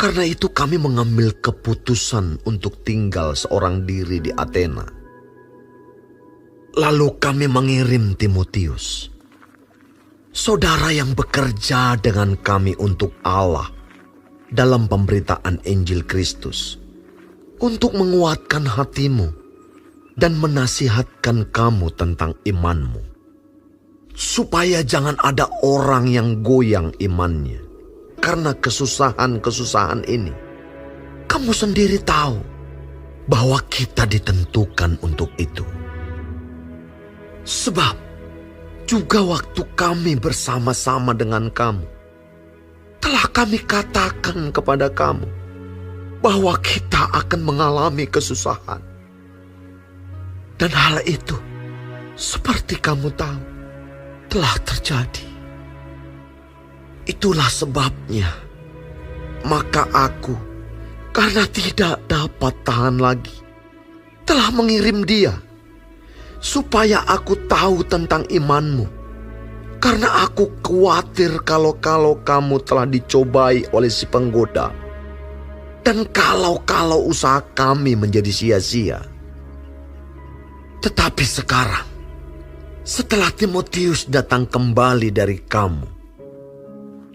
Karena itu kami mengambil keputusan untuk tinggal seorang diri di Athena. Lalu kami mengirim Timotius, saudara yang bekerja dengan kami untuk Allah dalam pemberitaan Injil Kristus, untuk menguatkan hatimu dan menasihatkan kamu tentang imanmu, supaya jangan ada orang yang goyang imannya karena kesusahan-kesusahan ini. Kamu sendiri tahu bahwa kita ditentukan untuk itu. Sebab juga waktu kami bersama-sama dengan kamu, telah kami katakan kepada kamu bahwa kita akan mengalami kesusahan. Dan hal itu, seperti kamu tahu, telah terjadi. Itulah sebabnya, maka aku, karena tidak dapat tahan lagi, telah mengirim dia, supaya aku tahu tentang imanmu. Karena aku khawatir kalau kamu telah dicobai oleh si penggoda, dan kalau usaha kami menjadi sia-sia. Tetapi sekarang, setelah Timotius datang kembali dari kamu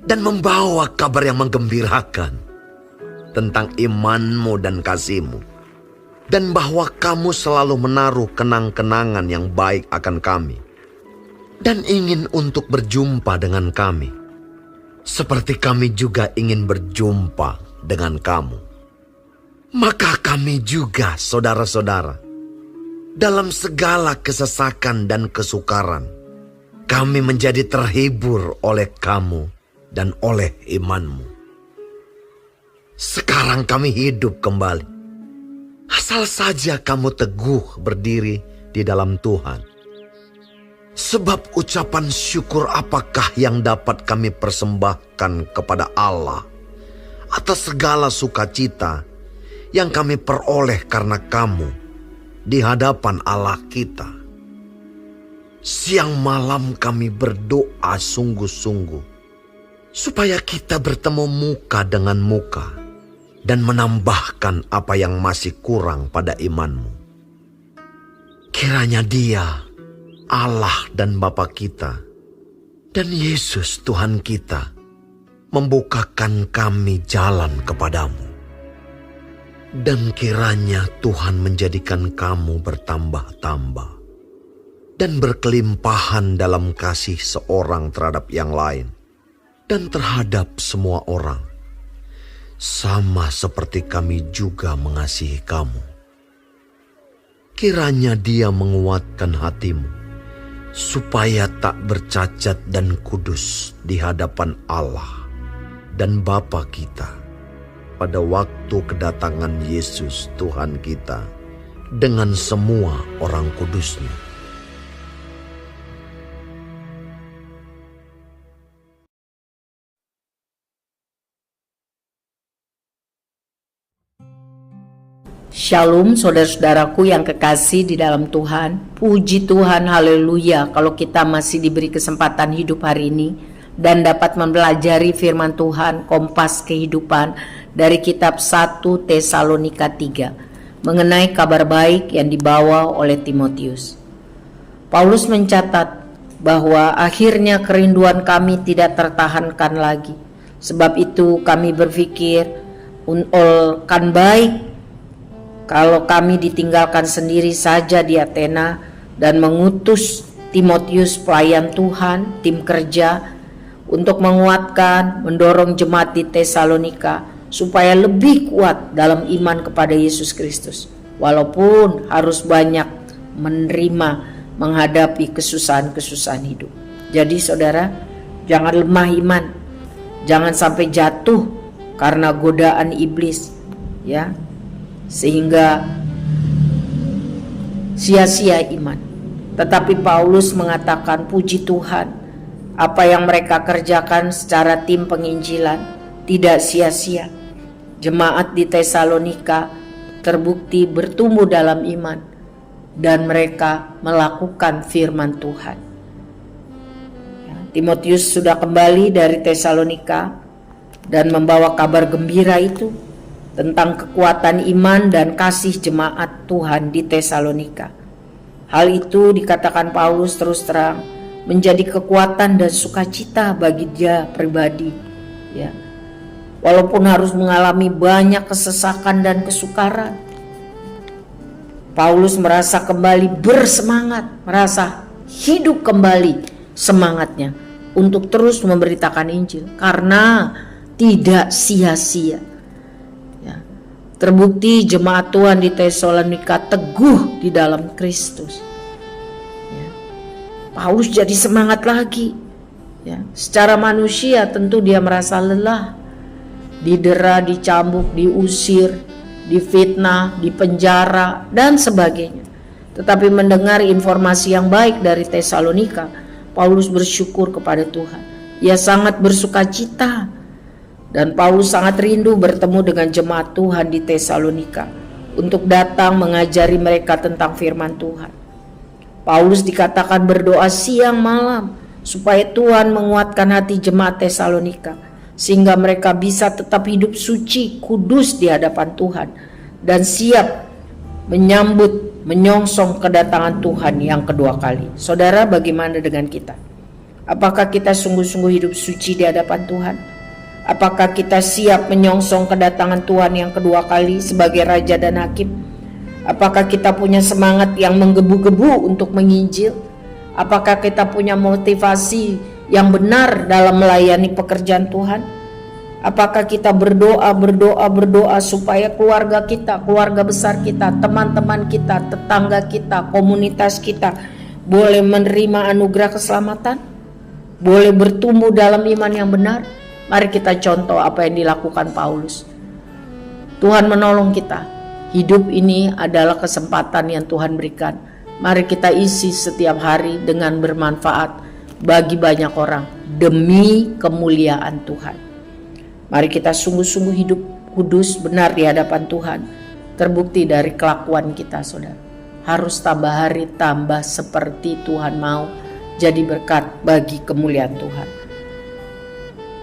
dan membawa kabar yang menggembirakan tentang imanmu dan kasihmu, dan bahwa kamu selalu menaruh kenang-kenangan yang baik akan kami, dan ingin untuk berjumpa dengan kami, seperti kami juga ingin berjumpa dengan kamu. Maka kami juga, saudara-saudara, dalam segala kesesakan dan kesukaran, kami menjadi terhibur oleh kamu dan oleh imanmu. Sekarang kami hidup kembali, asal saja kamu teguh berdiri di dalam Tuhan. Sebab ucapan syukur apakah yang dapat kami persembahkan kepada Allah atas segala sukacita yang kami peroleh karena kamu di hadapan Allah kita. Siang malam kami berdoa sungguh-sungguh supaya kita bertemu muka dengan muka dan menambahkan apa yang masih kurang pada imanmu. Kiranya Dia, Allah dan Bapa kita, dan Yesus Tuhan kita, membukakan kami jalan kepadamu. Dan kiranya Tuhan menjadikan kamu bertambah-tambah dan berkelimpahan dalam kasih seorang terhadap yang lain dan terhadap semua orang, sama seperti kami juga mengasihi kamu. Kiranya Dia menguatkan hatimu, supaya tak bercacat dan kudus di hadapan Allah dan Bapa kita pada waktu kedatangan Yesus Tuhan kita dengan semua orang kudusnya. Shalom saudara-saudaraku yang kekasih di dalam Tuhan. Puji Tuhan, haleluya, kalau kita masih diberi kesempatan hidup hari ini dan dapat mempelajari firman Tuhan, kompas kehidupan dari kitab 1 Tesalonika 3 mengenai kabar baik yang dibawa oleh Timotius. Paulus mencatat bahwa akhirnya kerinduan kami tidak tertahankan lagi. Sebab itu kami berpikir akan baik kalau kami ditinggalkan sendiri saja di Athena dan mengutus Timotius pelayan Tuhan, tim kerja, untuk menguatkan, mendorong jemaat di Tesalonika supaya lebih kuat dalam iman kepada Yesus Kristus, walaupun harus banyak menghadapi kesusahan-kesusahan hidup. Jadi saudara, jangan lemah iman, jangan sampai jatuh karena godaan iblis, ya, sehingga sia-sia iman. Tetapi Paulus mengatakan, puji Tuhan, apa yang mereka kerjakan secara tim penginjilan tidak sia-sia. Jemaat di Tesalonika terbukti bertumbuh dalam iman dan mereka melakukan firman Tuhan. Timotius sudah kembali dari Tesalonika dan membawa kabar gembira itu tentang kekuatan iman dan kasih jemaat Tuhan di Tesalonika. Hal itu dikatakan Paulus terus terang menjadi kekuatan dan sukacita bagi dia pribadi, ya. Walaupun harus mengalami banyak kesesakan dan kesukaran, Paulus merasa kembali bersemangat, merasa hidup kembali semangatnya untuk terus memberitakan Injil karena tidak sia-sia. Ya. Terbukti jemaat Tuhan di Tesalonika teguh di dalam Kristus. Ya. Paulus jadi semangat lagi. Ya. Secara manusia tentu dia merasa lelah, didera, dicambuk, diusir, difitnah, dipenjara, dan sebagainya. Tetapi mendengar informasi yang baik dari Tesalonika, Paulus bersyukur kepada Tuhan. Ia sangat bersukacita. Dan Paulus sangat rindu bertemu dengan jemaat Tuhan di Tesalonika untuk datang mengajari mereka tentang firman Tuhan. Paulus dikatakan berdoa siang malam supaya Tuhan menguatkan hati jemaat Tesalonika sehingga mereka bisa tetap hidup suci, kudus di hadapan Tuhan dan siap menyambut, menyongsong kedatangan Tuhan yang kedua kali. Saudara, bagaimana dengan kita? Apakah kita sungguh-sungguh hidup suci di hadapan Tuhan? Apakah kita siap menyongsong kedatangan Tuhan yang kedua kali sebagai Raja dan Hakim? Apakah kita punya semangat yang menggebu-gebu untuk menginjil? Apakah kita punya motivasi yang benar dalam melayani pekerjaan Tuhan? Apakah kita berdoa supaya keluarga kita, keluarga besar kita, teman-teman kita, tetangga kita, komunitas kita boleh menerima anugerah keselamatan? Boleh bertumbuh dalam iman yang benar? Mari kita contoh apa yang dilakukan Paulus. Tuhan menolong kita. Hidup ini adalah kesempatan yang Tuhan berikan. Mari kita isi setiap hari dengan bermanfaat bagi banyak orang demi kemuliaan Tuhan. Mari kita sungguh-sungguh hidup kudus benar di hadapan Tuhan. Terbukti dari kelakuan kita, saudara. Harus tambah hari tambah seperti Tuhan mau, jadi berkat bagi kemuliaan Tuhan.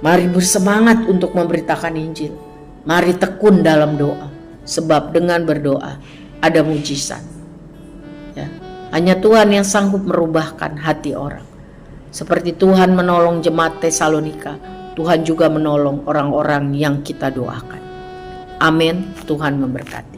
Mari bersemangat untuk memberitakan Injil. Mari tekun dalam doa, sebab dengan berdoa ada mujizat. Ya, hanya Tuhan yang sanggup merubahkan hati orang. Seperti Tuhan menolong jemaat Tesalonika, Tuhan juga menolong orang-orang yang kita doakan. Amin. Tuhan memberkati.